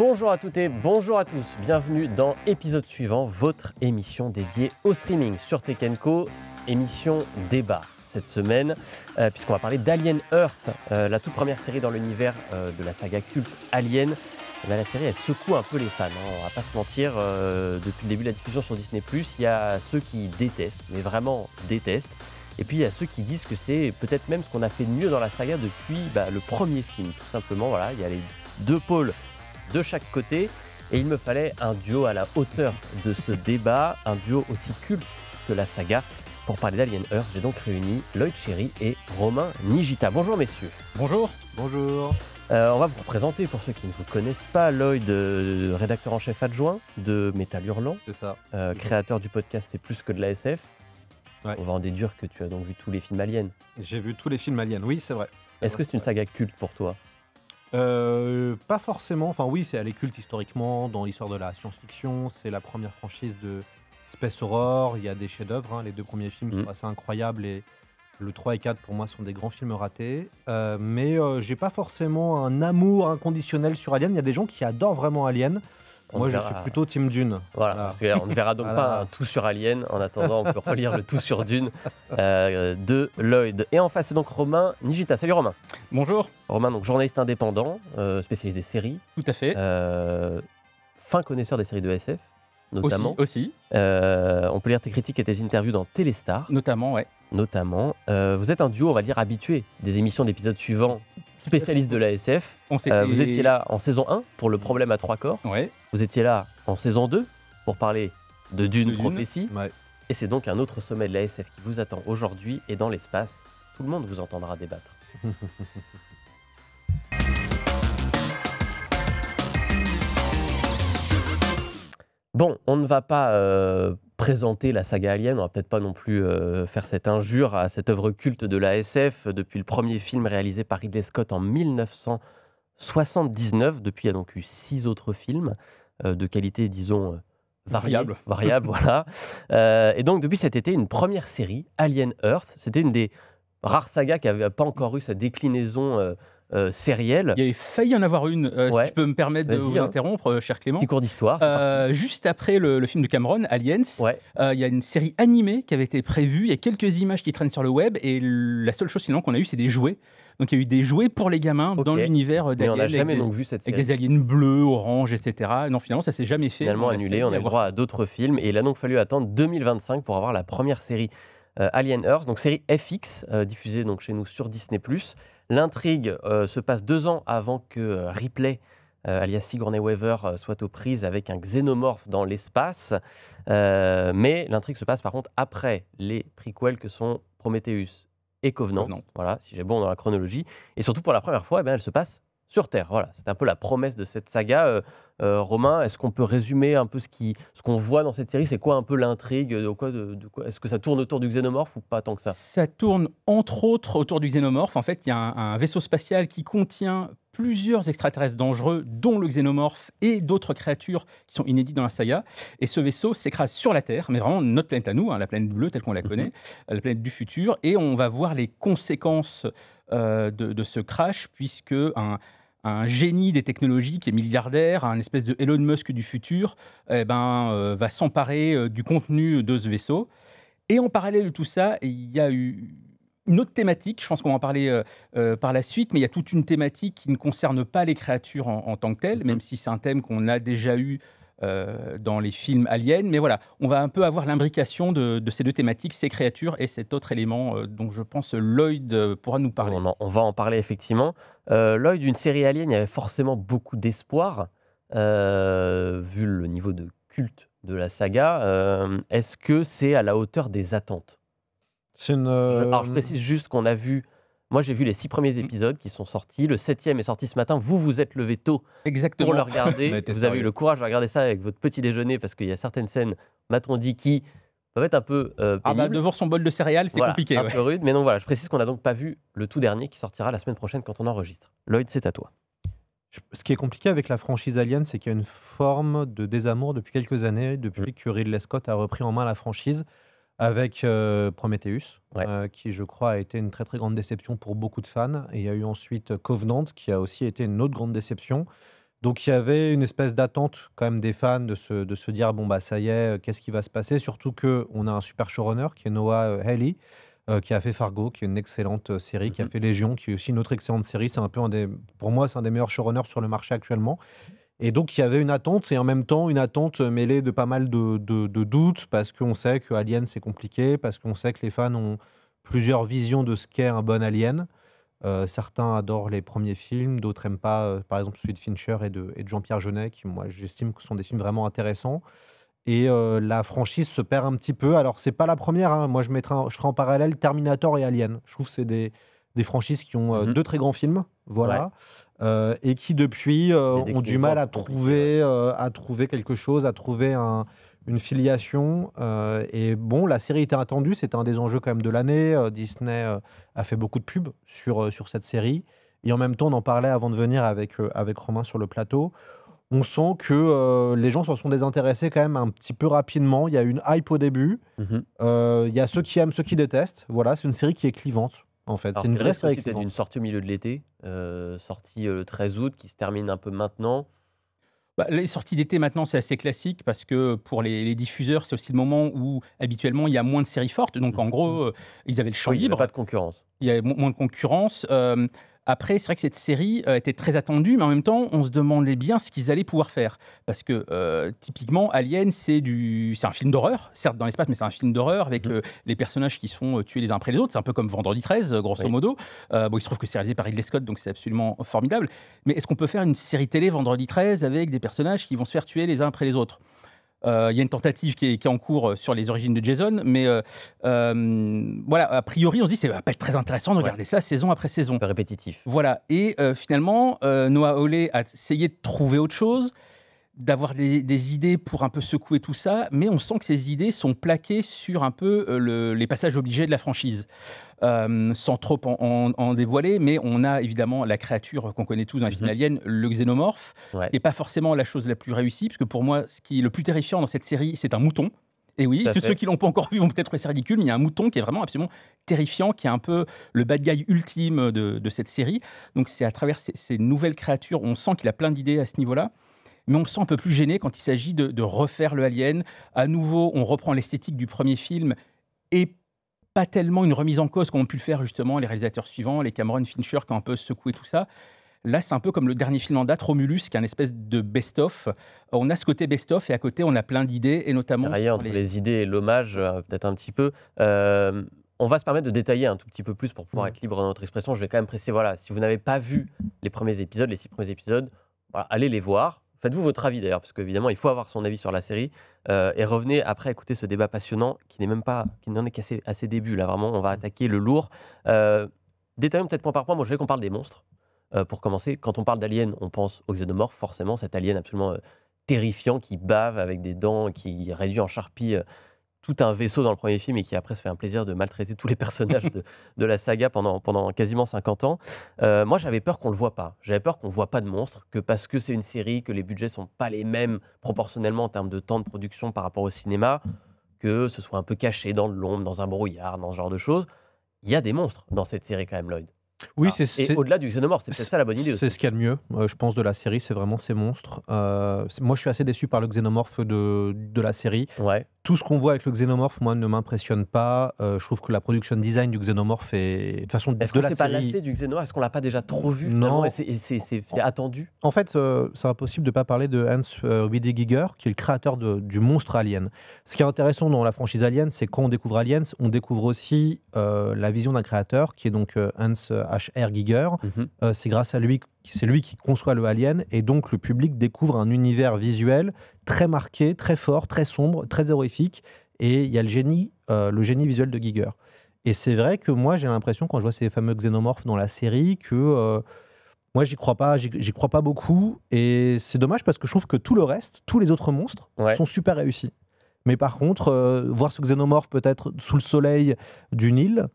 Bonjour à toutes et bonjour à tous, bienvenue dans épisode suivant, votre émission dédiée au streaming sur Tech & Co, émission débat cette semaine, puisqu'on va parler d'Alien Earth, la toute première série dans l'univers de la saga culte Alien. Et bien, la série elle secoue un peu les fans, on va pas se mentir, depuis le début de la diffusion sur Disney+, il y a ceux qui détestent, mais vraiment détestent, et puis il y a ceux qui disent que c'est peut-être même ce qu'on a fait de mieux dans la saga depuis le premier film, tout simplement. Voilà, il y a les deux pôles de chaque côté, et il me fallait un duo à la hauteur de ce débat, un duo aussi culte que la saga. Pour parler d'Alien Earth, j'ai donc réuni Lloyd Cherry et Romain Nigita. Bonjour messieurs. Bonjour. Bonjour. On va vous présenter pour ceux qui ne vous connaissent pas. Lloyd, rédacteur en chef adjoint de Métal Hurlant. C'est ça. Créateur du podcast C'est plus que de la SF. Ouais. On va en déduire que tu as donc vu tous les films Aliens. J'ai vu tous les films Aliens, oui c'est vrai. Est-ce que c'est une saga culte pour toi ? Pas forcément, enfin oui, elle est culte historiquement dans l'histoire de la science-fiction, c'est la première franchise de Space Horror, il y a des chefs-d'œuvre, les deux premiers films sont assez incroyables et le 3 et 4 pour moi sont des grands films ratés, mais j'ai pas forcément un amour inconditionnel sur Alien, il y a des gens qui adorent vraiment Alien. Moi, je suis plutôt Team Dune. Voilà. Parce qu'on ne verra donc pas un tout sur Alien. En attendant, on peut relire le tout sur Dune de Lloyd. Et en face, c'est donc Romain Nigita. Salut Romain. Bonjour. Romain, donc journaliste indépendant, spécialiste des séries. Tout à fait. Fin connaisseur des séries de SF, notamment. Aussi. On peut lire tes critiques et tes interviews dans Téléstar. Notamment, ouais. Notamment. Vous êtes un duo, on va dire, habitué des émissions d'épisodes suivants. Spécialiste de la SF. Vous étiez là en saison 1 pour Le problème à trois corps. Ouais. Vous étiez là en saison 2 pour parler de Dune Prophétie. Ouais. Et c'est donc un autre sommet de la SF qui vous attend aujourd'hui. Et dans l'espace, tout le monde vous entendra débattre. Bon, on ne va pas présenter la saga Alien, on va peut-être pas non plus faire cette injure à cette œuvre culte de la SF depuis le premier film réalisé par Ridley Scott en 1979. Depuis, il y a donc eu 6 autres films de qualité, disons, variable, voilà. Et donc, depuis cet été, une première série, Alien Earth. C'était une des rares sagas qui n'avait pas encore eu sa déclinaison sérielle. Il y avait failli en avoir une, si je peux me permettre de vous interrompre, cher Clément. Petit cours d'histoire. Juste après le film de Cameron, Aliens, il y a une série animée qui avait été prévue. Il y a quelques images qui traînent sur le web et la seule chose finalement qu'on a eu, c'est des jouets. Donc il y a eu des jouets pour les gamins dans l'univers d'Alien. Mais on n'a jamais donc vu cette série. Avec des aliens bleus, oranges, etc. Non, finalement, ça s'est jamais fait. Finalement annulé, on a eu droit à d'autres films. Et il a donc fallu attendre 2025 pour avoir la première série Alien Earth, donc série FX, diffusée donc chez nous sur Disney+. L'intrigue se passe 2 ans avant que Ripley, alias Sigourney Weaver, soit aux prises avec un xénomorphe dans l'espace. Mais l'intrigue se passe par contre après les prequels que sont Prometheus et Covenant. Voilà, si j'ai bon dans la chronologie. Et surtout pour la première fois, elle se passe sur Terre. Voilà, c'est un peu la promesse de cette saga. Romain, est-ce qu'on peut résumer un peu ce qu'on voit dans cette série ? C'est quoi un peu l'intrigue de quoi Est-ce que ça tourne autour du xénomorphe ou pas tant que ça ? Ça tourne entre autres autour du xénomorphe. En fait, il y a un vaisseau spatial qui contient plusieurs extraterrestres dangereux, dont le xénomorphe et d'autres créatures qui sont inédites dans la saga. Et ce vaisseau s'écrase sur la Terre, mais vraiment notre planète à nous, la planète bleue telle qu'on la connaît, la planète du futur. Et on va voir les conséquences de ce crash, puisque un génie des technologies qui est milliardaire, un espèce de Elon Musk du futur, va s'emparer du contenu de ce vaisseau. Et en parallèle de tout ça, il y a eu une autre thématique, je pense qu'on va en parler par la suite, mais il y a toute une thématique qui ne concerne pas les créatures en tant que telles, même si c'est un thème qu'on a déjà eu dans les films Aliens. Mais voilà, on va un peu avoir l'imbrication de ces deux thématiques, ces créatures et cet autre élément dont je pense Lloyd pourra nous parler. On va en parler effectivement. Lloyd, une série Alien, il y avait forcément beaucoup d'espoir, vu le niveau de culte de la saga. Est-ce que c'est à la hauteur des attentes ? Alors je précise juste qu'on a vu... Moi, j'ai vu les 6 premiers épisodes qui sont sortis. Le 7e est sorti ce matin. Vous vous êtes levé tôt pour le regarder. Vous avez eu le courage de regarder ça avec votre petit déjeuner parce qu'il y a certaines scènes, m'a-t-on dit, qui peuvent être un peu pénibles. Devant son bol de céréales, c'est compliqué. Un peu rude. Mais non, voilà, je précise qu'on n'a donc pas vu le tout dernier qui sortira la semaine prochaine quand on enregistre. Lloyd, c'est à toi. Ce qui est compliqué avec la franchise Alien, c'est qu'il y a une forme de désamour depuis quelques années, depuis que Ridley Scott a repris en main la franchise. Avec Prometheus, qui je crois a été une très très grande déception pour beaucoup de fans. Et il y a eu ensuite Covenant, qui a aussi été une autre grande déception. Donc il y avait une espèce d'attente quand même des fans de se dire bon bah ça y est, qu'est-ce qui va se passer? Surtout qu'on a un super showrunner qui est Noah Hawley, qui a fait Fargo, qui est une excellente série, qui a fait Légion, qui est aussi une autre excellente série. C'est un peu pour moi, c'est un des meilleurs showrunners sur le marché actuellement. Et donc il y avait une attente et en même temps une attente mêlée de pas mal de doutes parce qu'on sait que Alien c'est compliqué, parce qu'on sait que les fans ont plusieurs visions de ce qu'est un bon Alien. Certains adorent les premiers films, d'autres n'aiment pas, par exemple celui de Fincher et de Jean-Pierre Jeunet, qui moi j'estime que ce sont des films vraiment intéressants. Et la franchise se perd un petit peu. Alors c'est pas la première, hein. Moi je ferai en parallèle Terminator et Alien. Je trouve que c'est des franchises qui ont deux très grands films, voilà, et qui depuis ont du mal à trouver quelque chose, à trouver une filiation. Et bon, la série était attendue, c'était un des enjeux quand même de l'année. Disney a fait beaucoup de pubs sur cette série. Et en même temps, on en parlait avant de venir avec Romain sur le plateau. On sent que les gens s'en sont désintéressés quand même un petit peu rapidement. Il y a une hype au début. Il y a ceux qui aiment, ceux qui détestent. Voilà, c'est une série qui est clivante, en fait. C'est une vraie série clivante. C'est une sortie au milieu de l'été, sortie le 13 août, qui se termine un peu maintenant. Bah, les sorties d'été maintenant, c'est assez classique parce que pour les diffuseurs, c'est aussi le moment où habituellement il y a moins de séries fortes. Donc en gros, ils avaient le champ libre. Il n'y a pas de concurrence. Il y a moins de concurrence. Après, c'est vrai que cette série était très attendue, mais en même temps, on se demandait bien ce qu'ils allaient pouvoir faire. Parce que, typiquement, Alien, c'est un film d'horreur, certes dans l'espace, mais c'est un film d'horreur avec les personnages qui se font tuer les uns après les autres. C'est un peu comme Vendredi 13, grosso modo. Bon, il se trouve que c'est réalisé par Ridley Scott, donc c'est absolument formidable. Mais est-ce qu'on peut faire une série télé Vendredi 13 avec des personnages qui vont se faire tuer les uns après les autres ? Il y a une tentative qui est en cours sur les origines de Jason, mais voilà, a priori, on se dit que ça va pas être très intéressant de regarder ça saison après saison. Un peu répétitif. Voilà, et finalement, Noah Hawley a essayé de trouver autre chose, d'avoir des idées pour un peu secouer tout ça, mais on sent que ces idées sont plaquées sur un peu les passages obligés de la franchise. Sans trop en dévoiler, mais on a évidemment la créature qu'on connaît tous dans les films Alien, le xénomorphe, qui n'est pas forcément la chose la plus réussie, parce que pour moi, ce qui est le plus terrifiant dans cette série, c'est un mouton. Et oui, ceux qui ne l'ont pas encore vu vont peut-être trouver ça ridicule, mais il y a un mouton qui est vraiment absolument terrifiant, qui est un peu le bad guy ultime de cette série. Donc c'est à travers ces nouvelles créatures, on sent qu'il a plein d'idées à ce niveau-là. Mais on se sent un peu plus gêné quand il s'agit de refaire le Alien. À nouveau, on reprend l'esthétique du premier film et pas tellement une remise en cause comme ont pu le faire justement les réalisateurs suivants, les Cameron, Fincher, qui ont un peu secoué tout ça. Là, c'est un peu comme le dernier film en date, Romulus, qui est un espèce de best-of. On a ce côté best-of et à côté, on a plein d'idées, et notamment... Entre les idées et l'hommage, peut-être un petit peu. On va se permettre de détailler un tout petit peu plus pour pouvoir être libre dans notre expression. Je vais quand même préciser, voilà, si vous n'avez pas vu les premiers épisodes, les 6 premiers épisodes, voilà, allez les voir. Faites-vous votre avis d'ailleurs, parce qu'évidemment, il faut avoir son avis sur la série. Et revenez après écouter ce débat passionnant qui n'en est qu'à ses débuts. Là, vraiment, on va attaquer le lourd. Détaillons peut-être point par point. Moi, je voulais qu'on parle des monstres. Pour commencer, quand on parle d'alien, on pense au xénomorphe, forcément, cet alien absolument terrifiant qui bave avec des dents, qui réduit en charpie tout un vaisseau dans le premier film et qui après se fait un plaisir de maltraiter tous les personnages de la saga pendant quasiment 50 ans. Moi, j'avais peur qu'on ne le voit pas. J'avais peur qu'on ne voit pas de monstres, que parce que c'est une série, que les budgets ne sont pas les mêmes proportionnellement en termes de temps de production par rapport au cinéma, que ce soit un peu caché dans l'ombre, dans un brouillard, dans ce genre de choses. Il y a des monstres dans cette série quand même, Lloyd. Oui, et au-delà du xénomorphe, c'est peut-être ça la bonne idée aussi. C'est ce qu'il y a de mieux, je pense, de la série, c'est vraiment ces monstres. Moi, je suis assez déçu par le xénomorphe de la série. Ouais. Tout ce qu'on voit avec le xénomorphe, moi, ne m'impressionne pas. Je trouve que la production design du xénomorphe est... De toute façon, est-ce qu'on s'est pas lassé du xénomorphe? Est-ce qu'on l'a pas déjà trop vu? Non. Et c'est attendu? En fait, c'est impossible de ne pas parler de Hans Wide Giger, qui est le créateur du monstre Alien. Ce qui est intéressant dans la franchise Alien, c'est quand on découvre Aliens, on découvre aussi la vision d'un créateur, qui est donc Hans H.R. Giger. C'est grâce à lui, c'est lui qui conçoit le Alien, et donc le public découvre un univers visuel très marqué, très fort, très sombre, très horrifique, et il y a le génie visuel de Giger. Et c'est vrai que moi, j'ai l'impression, quand je vois ces fameux xénomorphes dans la série, que moi, j'y crois pas beaucoup, et c'est dommage parce que je trouve que tout le reste, tous les autres monstres, sont super réussis. Mais par contre, voir ce xénomorphe peut-être sous le soleil d'une île,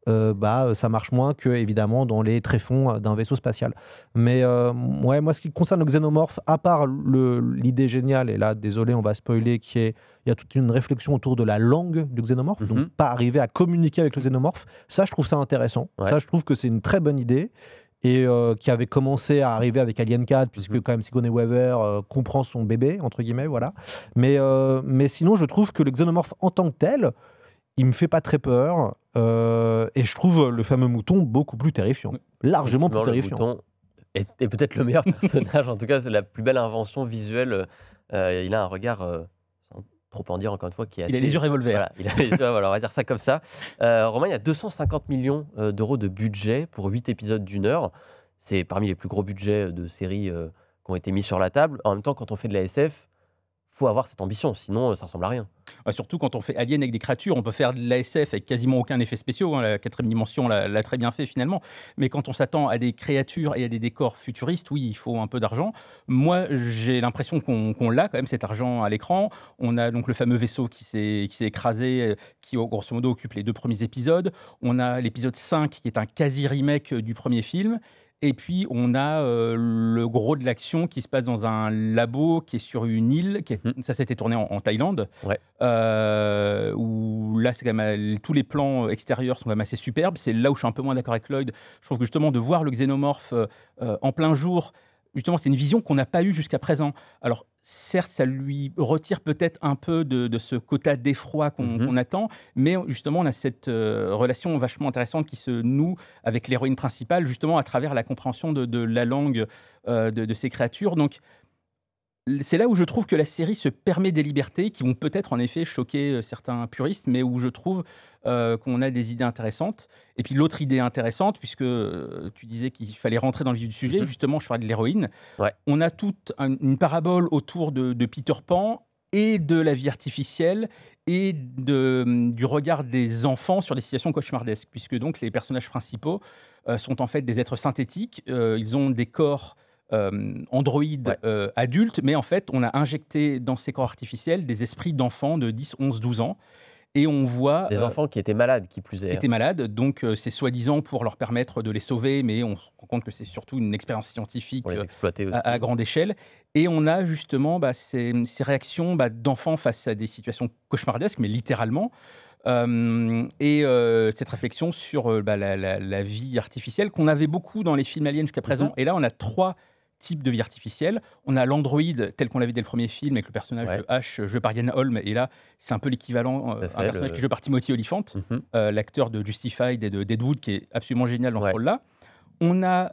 ça marche moins que évidemment dans les tréfonds d'un vaisseau spatial. Mais moi, ce qui concerne le xénomorphe, à part l'idée géniale, et là, désolé, on va spoiler, il y a toute une réflexion autour de la langue du xénomorphe, donc pas arriver à communiquer avec le xénomorphe, ça, je trouve ça intéressant. Ça, je trouve que c'est une très bonne idée. et qui avait commencé à arriver avec Alien 4, puisque quand même Sigourney Weaver comprend son bébé, entre guillemets, voilà. Mais sinon, je trouve que le xénomorphe en tant que tel, il me fait pas très peur, et je trouve le fameux mouton beaucoup plus terrifiant, largement plus terrifiant. Le mouton est peut-être le meilleur personnage, en tout cas c'est la plus belle invention visuelle. Il a un regard, sans trop en dire encore une fois, qui est assez... Il a les yeux revolver. Voilà, il a les yeux, voilà, on va dire ça comme ça. Romain, il y a 250 millions d'euros de budget pour 8 épisodes d'1 heure. C'est parmi les plus gros budgets de séries qui ont été mis sur la table. En même temps, quand on fait de la SF, faut avoir cette ambition, sinon ça ressemble à rien. Surtout quand on fait Alien avec des créatures, on peut faire de l'ASF avec quasiment aucun effet spéciaux. La 4e dimension l'a très bien fait finalement. Mais quand on s'attend à des créatures et à des décors futuristes, oui, il faut un peu d'argent. Moi, j'ai l'impression qu'on l'a quand même, cet argent à l'écran. On a donc le fameux vaisseau qui s'est écrasé, qui grosso modo occupe les 2 premiers épisodes. On a l'épisode 5 qui est un quasi-remake du premier film. Et puis, on a le gros de l'action qui se passe dans un labo qui est sur une île. Ça s'était tourné en Thaïlande. Ouais. Où là, c'est quand même, tous les plans extérieurs sont quand même assez superbes. C'est là où je suis un peu moins d'accord avec Lloyd. Je trouve que justement, de voir le xénomorphe en plein jour, justement, c'est une vision qu'on n'a pas eue jusqu'à présent. Alors, certes, ça lui retire peut-être un peu de ce quota d'effroi qu'on attend, mais justement, on a cette relation vachement intéressante qui se noue avec l'héroïne principale, justement à travers la compréhension de la langue de ces créatures. Donc, c'est là où je trouve que la série se permet des libertés qui vont peut-être en effet choquer certains puristes, mais où je trouve qu'on a des idées intéressantes. Et puis l'autre idée intéressante, puisque tu disais qu'il fallait rentrer dans le vif du sujet, justement, je parlais de l'héroïne. Ouais. On a toute une parabole autour de Peter Pan et de la vie artificielle et du regard des enfants sur des situations cauchemardesques, puisque donc les personnages principaux sont en fait des êtres synthétiques. Ils ont des corps androïdes adultes, mais en fait, on a injecté dans ces corps artificiels des esprits d'enfants de 10, 11, 12 ans. Et on voit... Des enfants qui étaient malades, qui plus est. Étaient malades, donc c'est soi-disant pour leur permettre de les sauver, mais on se rend compte que c'est surtout une expérience scientifique pour les exploiter aussi. À grande échelle. Et on a justement ces réactions d'enfants face à des situations cauchemardesques, mais littéralement. Cette réflexion sur la vie artificielle qu'on avait beaucoup dans les films aliens jusqu'à présent. Et là, on a 3 types de vie artificielle. On a l'androïde tel qu'on l'avait dès le premier film avec le personnage de H joué par Ian Holm. Et là, c'est un peu l'équivalent, un personnage qui est joué par Timothy Olyphant, l'acteur de Justified et de Deadwood, qui est absolument génial dans ce rôle-là. On a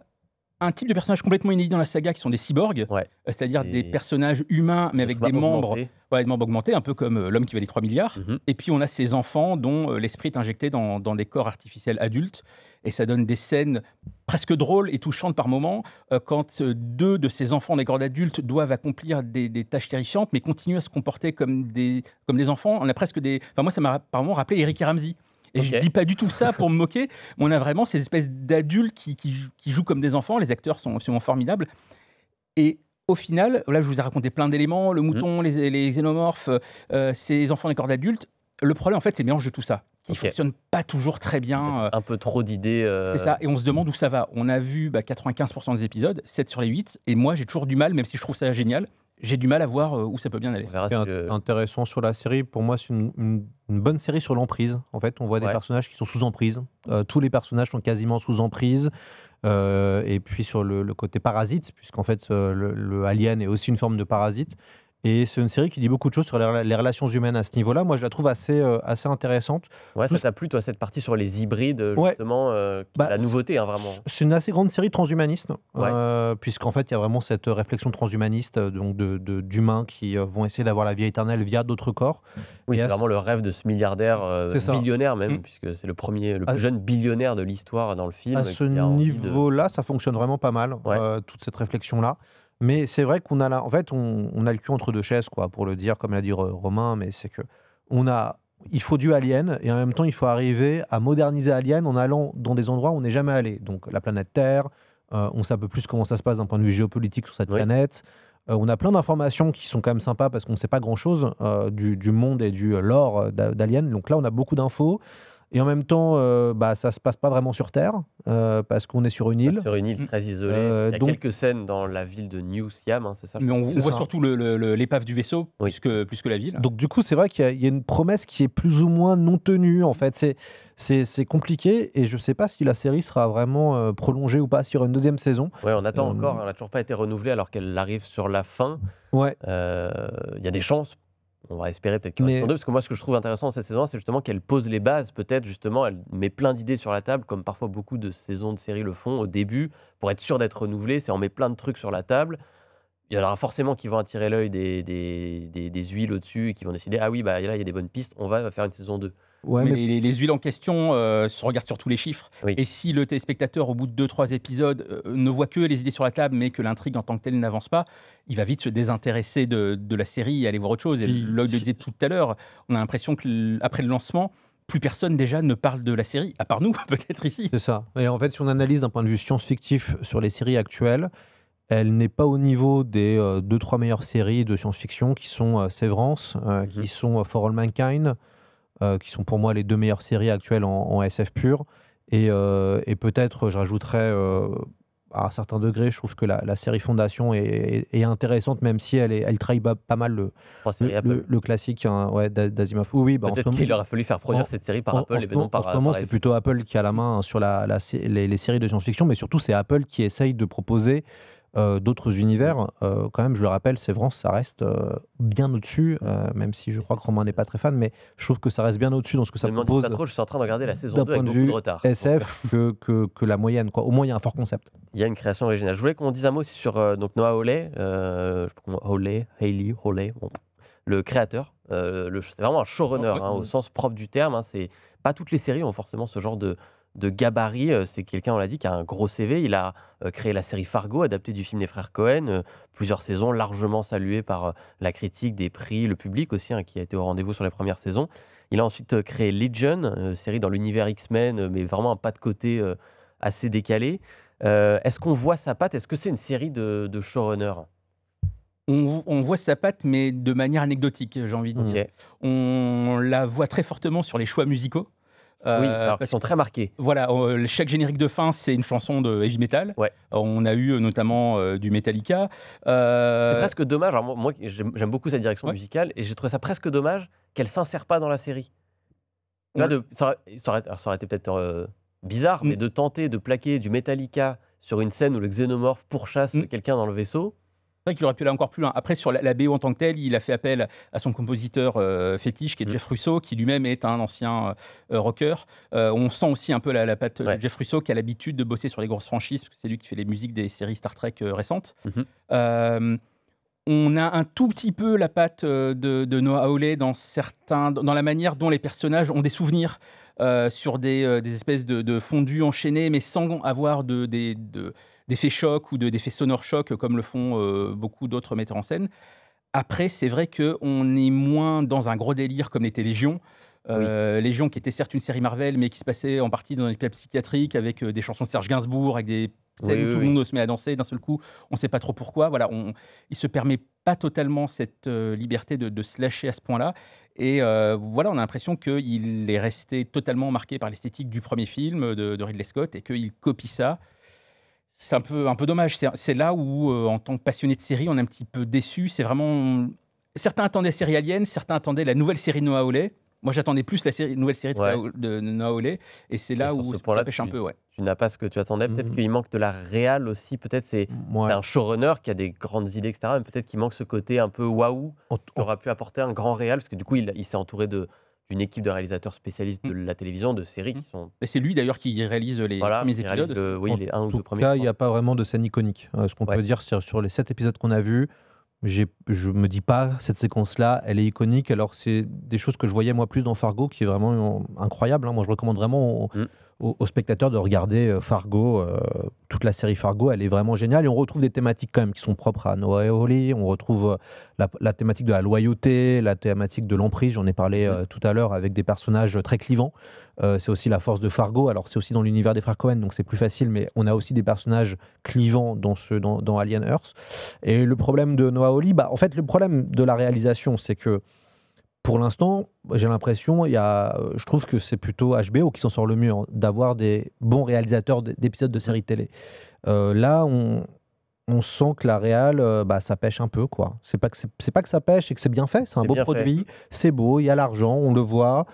un type de personnage complètement inédit dans la saga qui sont des cyborgs, c'est-à-dire des personnages humains mais avec des membres augmentés, un peu comme l'homme qui valait 3 milliards. Et puis on a ces enfants dont l'esprit est injecté dans des corps artificiels adultes, et ça donne des scènes presque drôles et touchantes par moments quand 2 de ces enfants des corps d'adultes doivent accomplir des tâches terrifiantes mais continuent à se comporter comme des enfants. On a presque moi ça m'a par moments rappelé Eric et Ramsey. Et je ne dis pas du tout ça pour me moquer, mais on a vraiment ces espèces d'adultes qui jouent comme des enfants. Les acteurs sont absolument formidables. Et au final, là, je vous ai raconté plein d'éléments, le mouton, les xénomorphes, ces enfants des corps d'adultes. Le problème, en fait, c'est le mélange de tout ça, qui ne fonctionne pas toujours très bien. Un peu trop d'idées. C'est ça, et on se demande où ça va. On a vu 95% des épisodes, 7 sur les 8, et moi, j'ai toujours du mal, même si je trouve ça génial, j'ai du mal à voir où ça peut bien aller. Intéressant sur la série, pour moi, c'est une bonne série sur l'emprise. En fait, on voit des personnages qui sont sous emprise. Tous les personnages sont quasiment sous emprise. Et puis sur le côté parasite, puisqu'en fait, le alien est aussi une forme de parasite. Et c'est une série qui dit beaucoup de choses sur les relations humaines à ce niveau-là. Moi, je la trouve assez intéressante. Ouais, ça t'a plu, toi, cette partie sur les hybrides, justement, la nouveauté, vraiment. C'est une assez grande série transhumaniste, puisqu'en fait, il y a vraiment cette réflexion transhumaniste donc d'humains qui vont essayer d'avoir la vie éternelle via d'autres corps. Oui, c'est vraiment le rêve de ce milliardaire, billionnaire même, puisque c'est le plus jeune billionnaire de l'histoire dans le film. À ce niveau-là, ça fonctionne vraiment pas mal, toute cette réflexion-là. Mais c'est vrai qu'on a là, en fait, on a le cul entre 2 chaises, quoi, pour le dire, comme l'a dit Romain, mais c'est que il faut du Alien, et en même temps, il faut arriver à moderniser Alien en allant dans des endroits où on n'est jamais allé. Donc, la planète Terre, on sait un peu plus comment ça se passe d'un point de vue géopolitique sur cette planète. On a plein d'informations qui sont quand même sympas parce qu'on ne sait pas grand-chose du monde et du lore d'Alien. Donc là, on a beaucoup d'infos. Et en même temps, ça se passe pas vraiment sur Terre, parce qu'on est sur une île. Sur une île très isolée. Il y a quelques scènes dans la ville de New Siam, hein, c'est ça? Mais on voit surtout l'épave du vaisseau, plus que la ville. Donc du coup, c'est vrai qu'il y a une promesse qui est plus ou moins non tenue, en fait. C'est compliqué, et je sais pas si la série sera vraiment prolongée ou pas, s'il y aura une deuxième saison. Ouais, on attend encore, elle n'a toujours pas été renouvelée alors qu'elle arrive sur la fin. Ouais. Il y a des chances. On va espérer peut-être qu'il y aura deux, parce que moi, ce que je trouve intéressant dans cette saison, c'est justement qu'elle pose les bases, peut-être justement, elle met plein d'idées sur la table, comme parfois beaucoup de saisons de séries le font au début, pour être sûr d'être renouvelé, c'est on met plein de trucs sur la table. Il y en aura forcément qui vont attirer l'œil des huiles au-dessus et qui vont décider, ah oui, là, il y a des bonnes pistes, on va faire une saison 2. Ouais, mais les huiles en question se regardent sur tous les chiffres. Oui. Et si le téléspectateur, au bout de 2-3 épisodes, ne voit que les idées sur la table, mais que l'intrigue en tant que telle n'avance pas, il va vite se désintéresser de la série et aller voir autre chose. Et Lloyd le disait tout à l'heure, on a l'impression qu'après le lancement, plus personne déjà ne parle de la série, à part nous, peut-être ici. C'est ça. Et en fait, si on analyse d'un point de vue science-fictif sur les séries actuelles, elle n'est pas au niveau des 2-3 meilleures séries de science-fiction qui sont Severance, qui sont For All Mankind, qui sont pour moi les 2 meilleures séries actuelles en SF pur. Et peut-être, je rajouterais, à un certain degré, je trouve que la série Fondation est intéressante, même si elle trahit pas mal le classique d'Asimov. Oui, peut-être qu'il aurait fallu faire produire cette série par Apple et non par... En ce moment, c'est plutôt Apple qui a la main sur les séries de science-fiction, mais surtout, c'est Apple qui essaye de proposer d'autres univers. Quand même, je le rappelle, Severance, ça reste bien au-dessus, même si je crois que Romain n'est pas très fan, mais je trouve que ça reste bien au-dessus dans ce que ça propose. Pas trop, je suis en train de regarder la saison 2 avec beaucoup de retard. SF que la moyenne, quoi. Au moins, il y a un fort concept. Il y a une création originale. Je voulais qu'on dise un mot aussi sur donc Noah Hawley, le créateur. C'est vraiment un showrunner, au sens propre du terme. C'est pas toutes les séries ont forcément ce genre de gabarit. C'est quelqu'un, on l'a dit, qui a un gros CV. Il a créé la série Fargo, adaptée du film des frères Cohen, plusieurs saisons largement saluées par la critique, des prix, le public aussi, qui a été au rendez-vous sur les premières saisons. Il a ensuite créé Legion, série dans l'univers X-Men, mais vraiment un pas de côté assez décalé. Est-ce qu'on voit sa patte? Est-ce que c'est une série de showrunner? On voit sa patte, mais de manière anecdotique, j'ai envie de dire. On la voit très fortement sur les choix musicaux. Oui, alors qu'ils sont très marqués. Voilà, chaque générique de fin, c'est une chanson de heavy metal. Ouais. On a eu notamment du Metallica. C'est presque dommage. Alors, moi, j'aime beaucoup sa direction musicale et j'ai trouvé ça presque dommage qu'elle ne s'insère pas dans la série. Là, ça aurait été peut-être bizarre, mais de tenter de plaquer du Metallica sur une scène où le xénomorphe pourchasse quelqu'un dans le vaisseau. C'est vrai qu'il aurait pu aller encore plus loin. Après, sur la BO en tant que telle, il a fait appel à son compositeur fétiche, qui est Jeff Russo, qui lui-même est un ancien rocker. On sent aussi un peu la patte de Jeff Russo, qui a l'habitude de bosser sur les grosses franchises, parce que c'est lui qui fait les musiques des séries Star Trek récentes. On a un tout petit peu la patte de Noah Hawley dans la manière dont les personnages ont des souvenirs sur des espèces de fondus enchaînés, mais sans avoir d'effets chocs ou d'effets sonores chocs, comme le font beaucoup d'autres metteurs en scène. Après, c'est vrai qu'on est moins dans un gros délire comme l'était Légion. Légion, qui était certes une série Marvel, mais qui se passait en partie dans un hôpital psychiatrique, avec des chansons de Serge Gainsbourg, avec des scènes où tout le monde se met à danser d'un seul coup. On ne sait pas trop pourquoi. Voilà, il ne se permet pas totalement cette liberté de se lâcher à ce point-là. Et voilà, on a l'impression qu'il est resté totalement marqué par l'esthétique du premier film de Ridley Scott et qu'il copie ça. C'est un peu dommage. C'est là où, en tant que passionné de série, on est un petit peu déçu. C'est vraiment... Certains attendaient la série Alien, certains attendaient la nouvelle série de Noah Hawley. Moi, j'attendais plus la nouvelle série de Noah Hawley. Et c'est là où ça pêche un peu. Tu n'as pas ce que tu attendais. Peut-être qu'il manque de la réal aussi. Peut-être c'est un showrunner qui a des grandes idées, etc. Mais peut-être qu'il manque ce côté un peu waouh qui aura pu apporter un grand réal. Parce que du coup, il s'est entouré d'une équipe de réalisateurs spécialistes de la télévision, de séries qui sont... Et c'est lui d'ailleurs qui réalise les premiers épisodes. Les un ou deux premiers. En tout cas, il n'y a pas vraiment de scène iconique. Ce qu'on peut dire sur les 7 épisodes qu'on a vus, je me dis pas, cette séquence-là, elle est iconique. Alors, c'est des choses que je voyais moi plus dans Fargo, qui est vraiment incroyable. Moi, je recommande vraiment aux spectateurs de regarder Fargo. Toute la série Fargo, elle est vraiment géniale. Et on retrouve des thématiques quand même qui sont propres à Noah Hawley. On retrouve la thématique de la loyauté, la thématique de l'emprise. J'en ai parlé tout à l'heure, avec des personnages très clivants. C'est aussi la force de Fargo. Alors, c'est aussi dans l'univers des frères Cohen, donc c'est plus facile, mais on a aussi des personnages clivants dans Alien Earth. Et le problème de Noah Hawley, en fait, le problème de la réalisation, c'est que pour l'instant, j'ai l'impression, je trouve que c'est plutôt HBO qui s'en sort le mieux, hein, d'avoir des bons réalisateurs d'épisodes de séries télé. Là, on sent que la réal, ça pêche un peu, quoi. C'est pas que ça pêche, c'est que c'est bien fait, c'est un beau produit, c'est beau, il y a l'argent, on le voit,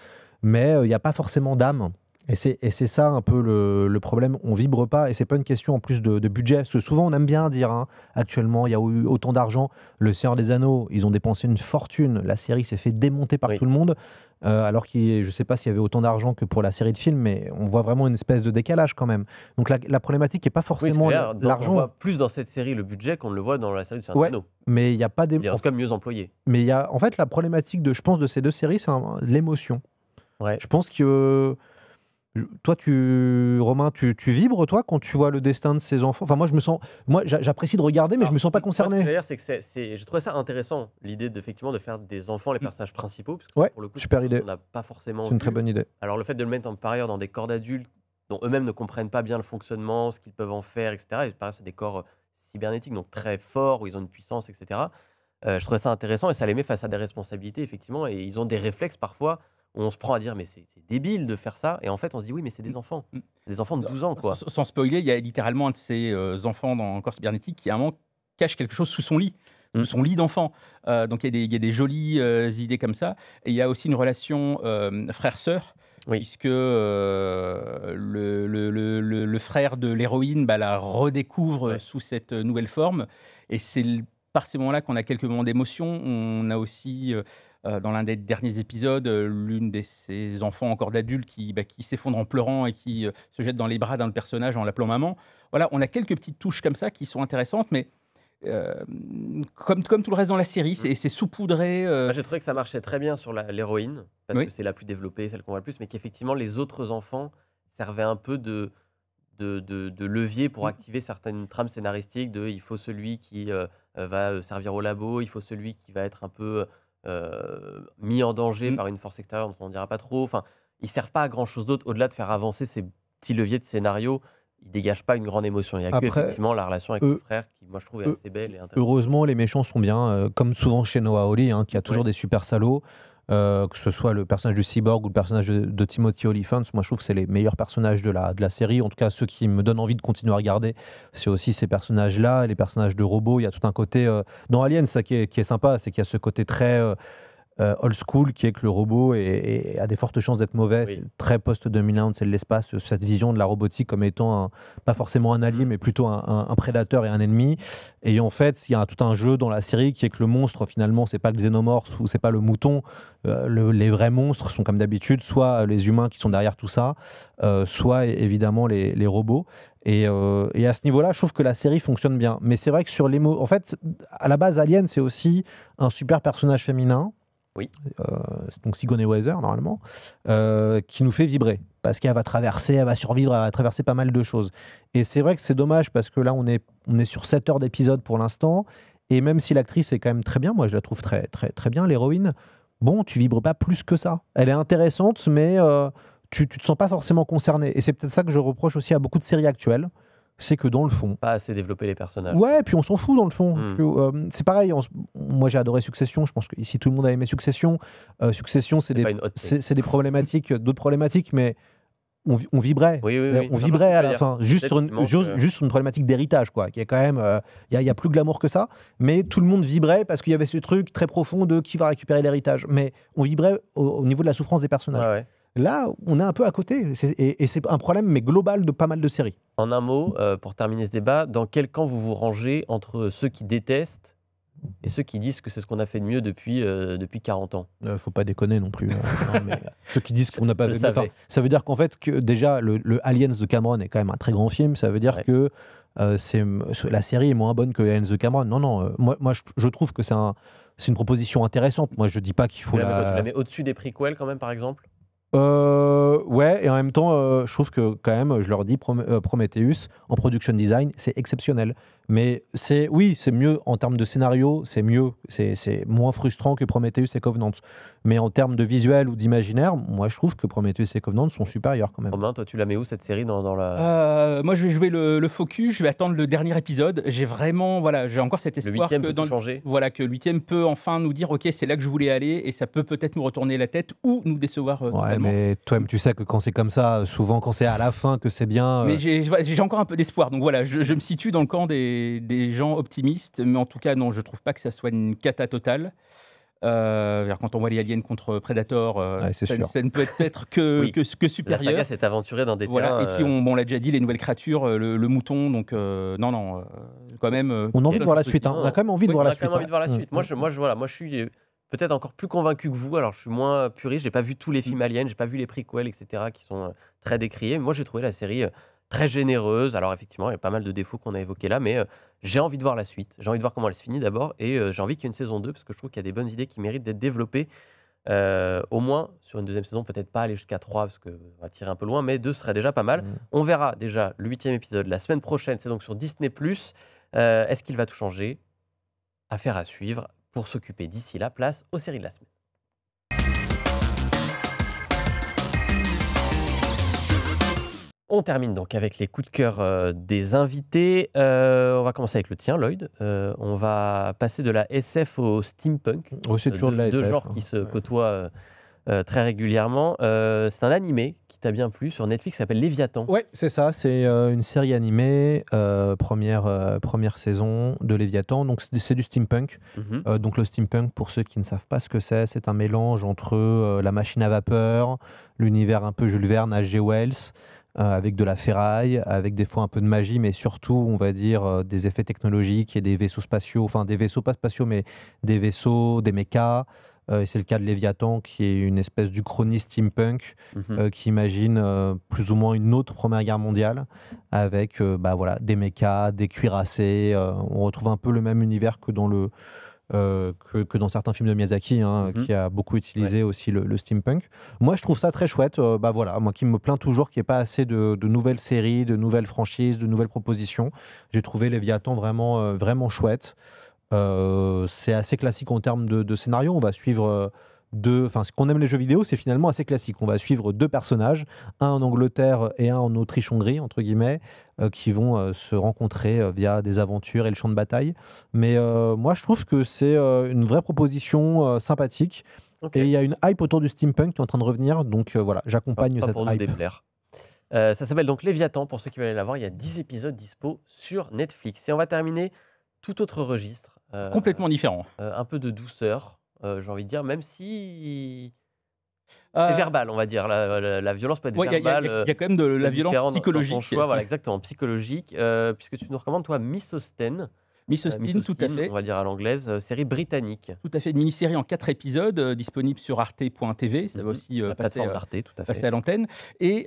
mais il n'y a pas forcément d'âme. Et c'est ça un peu le problème, on vibre pas, et c'est pas une question en plus de budget, parce que souvent on aime bien dire, hein, actuellement il y a eu autant d'argent, le Seigneur des Anneaux, ils ont dépensé une fortune, la série s'est fait démonter par tout le monde, alors que je sais pas s'il y avait autant d'argent que pour la série de films, mais on voit vraiment une espèce de décalage quand même. Donc la problématique n'est pas forcément l'argent. On voit plus dans cette série le budget qu'on ne le voit dans la série de Seigneur des Anneaux. Mais il n'y a pas des... Il est en tout cas mieux employé. Mais il y a, en fait, la problématique de ces deux séries, c'est l'émotion. Ouais. Je pense que... Toi, Romain, tu vibres, toi, quand tu vois le destin de ces enfants? Enfin, moi, j'apprécie de regarder, mais je me sens pas concerné. Ce que je veux dire, c'est que j'ai trouvé ça intéressant, l'idée d'effectivement de faire des enfants les personnages principaux, parce que pour le coup, super idée. On n'a pas forcément. C'est une très bonne idée. Alors, le fait de le mettre par ailleurs dans des corps d'adultes, dont eux-mêmes ne comprennent pas bien le fonctionnement, ce qu'ils peuvent en faire, etc. Et pareil, c'est des corps cybernétiques, donc très forts, où ils ont une puissance, etc. Je trouvais ça intéressant et ça les met face à des responsabilités, effectivement, et ils ont des réflexes parfois où on se prend à dire mais c'est débile de faire ça, et en fait on se dit oui mais c'est des enfants, des enfants de 12 ans quoi. Sans spoiler, il y a littéralement un de ces enfants dans Corps cybernétique qui à un moment cache quelque chose sous son lit. Son lit d'enfant. Donc il y a des jolies idées comme ça. Et il y a aussi une relation frère-sœur, puisque le frère de l'héroïne la redécouvre sous cette nouvelle forme. Et c'est par ces moments-là qu'on a quelques moments d'émotion. On a aussi, dans l'un des derniers épisodes, l'une de ses enfants encore d'adultes qui s'effondre en pleurant et qui se jette dans les bras d'un personnage en l'appelant maman. Voilà, on a quelques petites touches comme ça qui sont intéressantes, mais comme tout le reste dans la série, c'est saupoudré. J'ai trouvé que ça marchait très bien sur l'héroïne, parce que c'est la plus développée, celle qu'on voit le plus, mais qu'effectivement les autres enfants servaient un peu de levier pour activer certaines trames scénaristiques, il faut celui qui va servir au labo, il faut celui qui va être un peu mis en danger par une force extérieure dont on ne dira pas trop. Enfin, ils ne servent pas à grand-chose d'autre, au-delà de faire avancer ces petits leviers de scénario. Ils ne dégagent pas une grande émotion. Il y a effectivement la relation avec le frère qui, moi, je trouve est assez belle et intéressante. Heureusement, les méchants sont bien, comme souvent chez Noah Hawley, hein, qui a toujours des super salauds. Que ce soit le personnage du cyborg ou le personnage de Timothy Olyphant, moi je trouve que c'est les meilleurs personnages de la série, en tout cas ceux qui me donnent envie de continuer à regarder, c'est aussi ces personnages-là, les personnages de robots. Il y a tout un côté, dans Alien, ça qui est sympa, c'est qu'il y a ce côté très old school qui est que le robot a des fortes chances d'être mauvais, c'est très post-2001, c'est l'espace, cette vision de la robotique comme étant pas forcément un allié, mais plutôt un prédateur et un ennemi. Et en fait, il y a tout un jeu dans la série qui est que le monstre, finalement, c'est pas le xénomorphe ou c'est pas le mouton. Les vrais monstres sont comme d'habitude, soit les humains qui sont derrière tout ça, soit évidemment les robots. Et à ce niveau-là, je trouve que la série fonctionne bien. Mais c'est vrai que sur les mots, en fait, à la base, Alien, c'est aussi un super personnage féminin. Oui. Donc Sigourney Weaver, normalement, qui nous fait vibrer. Parce qu'elle va traverser, elle va survivre, elle va traverser pas mal de choses. Et c'est vrai que c'est dommage parce que là, on est sur 7 heures d'épisode pour l'instant. Et même si l'actrice est quand même très bien, moi je la trouve très, très, très bien, l'héroïne, bon, tu vibres pas plus que ça. Elle est intéressante, mais tu te sens pas forcément concerné. Et c'est peut-être ça que je reproche aussi à beaucoup de séries actuelles. C'est que dans le fond... Pas assez développer les personnages. Ouais, puis on s'en fout dans le fond. C'est pareil, moi j'ai adoré Succession, je pense que ici tout le monde a aimé Succession. Succession, c'est des problématiques, d'autres problématiques, mais on vibrait. On vibrait à la fin, juste sur une problématique d'héritage, quoi, qui est quand même... Il y a plus glamour que ça, mais tout le monde vibrait parce qu'il y avait ce truc très profond de qui va récupérer l'héritage. Mais on vibrait au niveau de la souffrance des personnages. Là, on est un peu à côté, et c'est un problème mais global de pas mal de séries. En un mot, pour terminer ce débat, dans quel camp vous vous rangez entre ceux qui détestent et ceux qui disent que c'est ce qu'on a fait de mieux depuis 40 ans? Faut pas déconner non plus. Non, mais, ceux qui disent qu'on n'a pas... ça veut dire qu'en fait, que déjà, le Aliens de Cameron est quand même un très grand film. Ça veut dire que la série est moins bonne que Aliens de Cameron. Non, moi je trouve que c'est une proposition intéressante. Moi, je dis pas qu'il faut tu la mets au-dessus des prequels quand même, par exemple? Ouais, et en même temps, je trouve que quand même, je leur dis, Prometheus, en production design, c'est exceptionnel. Mais c'est mieux en termes de scénario, c'est mieux, c'est moins frustrant que Prometheus et Covenant. Mais en termes de visuel ou d'imaginaire, moi je trouve que Prometheus et Covenant sont supérieurs quand même. Romain, toi, tu la mets où cette série dans la... Moi, je vais jouer le focus. Je vais attendre le dernier épisode. J'ai encore cet Le espoir 8e que peut tout changer. voilà, que le 8e peut enfin nous dire ok, c'est là que je voulais aller, et ça peut peut-être nous retourner la tête ou nous décevoir Ouais, totalement. mais toi-même, tu sais que quand c'est comme ça, souvent quand c'est à la fin que c'est bien. Mais j'ai encore un peu d'espoir. Donc voilà, je me situe dans le camp des gens optimistes. Mais en tout cas, non, je trouve pas que ça soit une cata totale. Quand on voit les aliens contre Predator, c'est sûr. ça ne peut être que, Oui. que La supérieur. saga s'est aventurée dans des Voilà. terrains... Et puis on l'a déjà dit, les nouvelles créatures, le mouton. Donc non, quand même. On a envie Ok, de voir la je suite. te Hein. dis, On a quand même envie de voir on la a suite. quand même envie de voir la hein. suite. Moi, je suis peut-être encore plus convaincu que vous. Alors, je suis moins puriste. J'ai pas vu tous les films Aliens, j'ai pas vu les prequels, etc., qui sont très décriés. Mais moi, j'ai trouvé la série très généreuse. Alors, effectivement, il y a pas mal de défauts qu'on a évoqués là, mais j'ai envie de voir la suite. J'ai envie de voir comment elle se finit d'abord, et j'ai envie qu'il y ait une saison 2, parce que je trouve qu'il y a des bonnes idées qui méritent d'être développées. Au moins, sur une deuxième saison, peut-être pas aller jusqu'à 3, parce qu'on va tirer un peu loin, mais 2 serait déjà pas mal. On verra déjà le 8e épisode la semaine prochaine, c'est donc sur Disney+. Est-ce qu'il va tout changer? Affaire à suivre. Pour s'occuper d'ici là, place aux séries de la semaine. On termine donc avec les coups de cœur des invités. On va commencer avec le tien, Lloyd. On va passer de la SF au steampunk. Oh, c'est toujours de la Deux SF. genres qui se côtoient très régulièrement. C'est un animé qui t'a bien plu sur Netflix, qui s'appelle Léviathan. Ouais, c'est ça. C'est une série animée, première saison de Léviathan. Donc c'est du steampunk. Mhm. Donc le steampunk, pour ceux qui ne savent pas ce que c'est un mélange entre la machine à vapeur, l'univers un peu Jules Verne, H.G. Wells, avec de la ferraille, avec des fois un peu de magie, mais surtout, on va dire, des effets technologiques et des vaisseaux spatiaux, enfin des vaisseaux pas spatiaux, mais des vaisseaux, des mechas. Et c'est le cas de Léviathan, qui est une espèce d'Uchronie steampunk, Mhm. qui imagine plus ou moins une autre Première Guerre mondiale, avec voilà, des mechas, des cuirassés. On retrouve un peu le même univers que dans que dans certains films de Miyazaki, hein, Mhm. qui a beaucoup utilisé aussi le steampunk. Moi, je trouve ça très chouette. Voilà, moi qui me plains toujours qu'il n'y ait pas assez de nouvelles séries, de nouvelles franchises, de nouvelles propositions. J'ai trouvé Léviathan vraiment chouette. C'est assez classique en termes de scénario. On va suivre ce qu'on aime les jeux vidéo, c'est finalement assez classique. On va suivre 2 personnages, un en Angleterre et un en Autriche-Hongrie, entre guillemets, qui vont se rencontrer via des aventures et le champ de bataille. Mais moi, je trouve que c'est une vraie proposition sympathique. Ok. Et il y a une hype autour du steampunk qui est en train de revenir. Donc voilà, j'accompagne Pas cette pour nous hype. déplaire. Ça s'appelle donc Léviathan, pour ceux qui veulent aller la voir. Il y a 10 épisodes dispo sur Netflix. Et on va terminer tout autre registre. Complètement différent. Un peu de douceur, j'ai envie de dire, même si Euh, c'est verbal, on va dire. La violence peut être ouais, il y verbale. a quand même de la différent violence dans ton psychologique. choix, voilà, exactement, psychologique. Puisque tu nous recommandes, toi, Miss Austen. Miss Austen, tout à fait. On va dire à l'anglaise, série britannique. Tout à fait, une mini-série en 4 épisodes, disponible sur arte.tv. Ça va aussi La passer, plateforme d'Arte, tout à fait. passer à l'antenne. Et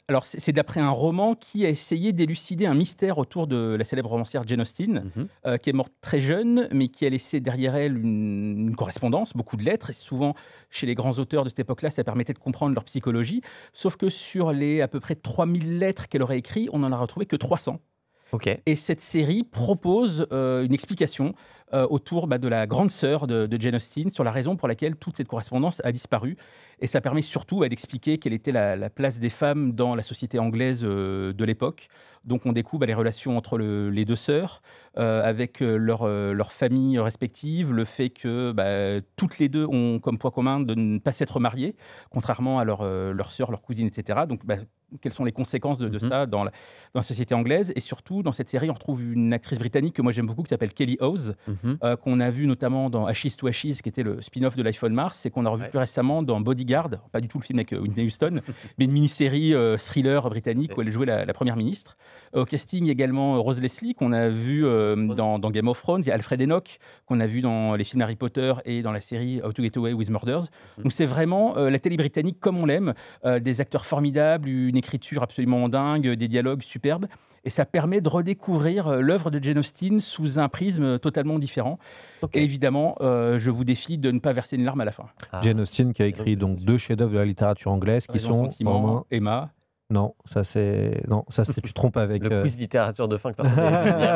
alors, c'est d'après un roman qui a essayé d'élucider un mystère autour de la célèbre romancière Jane Austen, Mhm. qui est morte très jeune, mais qui a laissé derrière elle une correspondance, beaucoup de lettres. Et souvent, chez les grands auteurs de cette époque-là, ça permettait de comprendre leur psychologie. Sauf que sur les à peu près 3000 lettres qu'elle aurait écrites, on n'en a retrouvé que 300. Ok. Et cette série propose une explication autour de la grande sœur de Jane Austen, sur la raison pour laquelle toute cette correspondance a disparu. Et ça permet surtout d'expliquer quelle était la place des femmes dans la société anglaise de l'époque. Donc on découvre les relations entre les 2 sœurs, avec leurs familles respectives, le fait que toutes les 2 ont comme point commun de ne pas s'être mariées, contrairement à leurs sœurs, leurs cousines, etc. Donc quelles sont les conséquences de ça dans la société anglaise. Et surtout, dans cette série, on retrouve une actrice britannique que moi j'aime beaucoup, qui s'appelle Kelly Howes, qu'on a vu notamment dans Ashes to Ashes, qui était le spin-off de Life on Mars, et qu'on a revu plus récemment dans Bodyguard, pas du tout le film avec Whitney Houston, mais une mini-série thriller britannique où elle jouait la première ministre. Au casting également Rose Leslie, qu'on a vu dans Game of Thrones. Il y a Alfred Enoch, qu'on a vu dans les films Harry Potter et dans la série How to Get Away with Murders. Donc c'est vraiment la télé britannique comme on l'aime, des acteurs formidables, une écriture absolument dingue, des dialogues superbes. Et ça permet de redécouvrir l'œuvre de Jane Austen sous un prisme totalement différent. Okay. Et évidemment, je vous défie de ne pas verser une larme à la fin. Jane Austen qui a écrit donc 2 chefs-d'œuvre de la littérature anglaise qui sont Sentiment, Emma. Non, ça c'est tu te trompes avec. Le quiz littérature de fin que personne n'avait vu venir.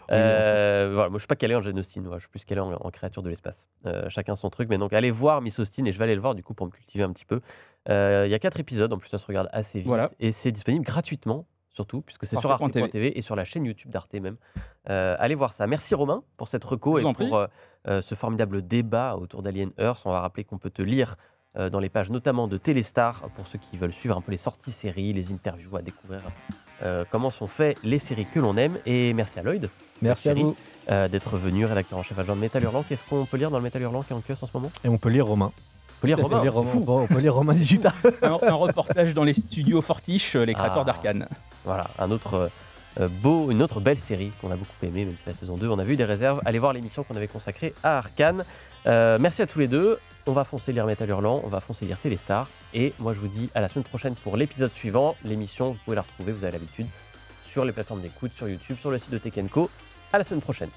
Voilà, moi je suis pas calé en Jane Austen, je suis plus calé en créature de l'espace. Chacun son truc, mais donc allez voir Miss Austen et je vais aller le voir du coup pour me cultiver un petit peu. Il y a 4 épisodes, en plus ça se regarde assez vite et c'est disponible gratuitement surtout puisque c'est sur arte.tv et sur la chaîne YouTube d'Arte même. Allez voir ça. Merci Romain pour cette reco et pour ce formidable débat autour d'Alien Earth. On va rappeler qu'on peut te lire dans les pages notamment de Téléstar pour ceux qui veulent suivre un peu les sorties séries, les interviews, à découvrir comment sont faites les séries que l'on aime. Et merci à Lloyd. Merci à vous d'être venu, rédacteur en chef adjoint de Métal Hurlant. Qu'est-ce qu'on peut lire dans le Métal Hurlant qui est en kiosque en ce moment? Et on peut lire Romain. On peut lire Romain, on peut lire Romain Digital. un reportage dans les studios Fortiche, les créateurs d'Arcane. Voilà, une autre belle série qu'on a beaucoup aimée, même si la saison 2, on a vu des réserves. Allez voir l'émission qu'on avait consacrée à Arcane. Merci à tous les deux. On va foncer lire Métal Hurlant, on va foncer lire Téléstar. Et moi, je vous dis à la semaine prochaine pour l'épisode suivant. L'émission, vous pouvez la retrouver, vous avez l'habitude, sur les plateformes d'écoute, sur YouTube, sur le site de Tech & Co. À la semaine prochaine.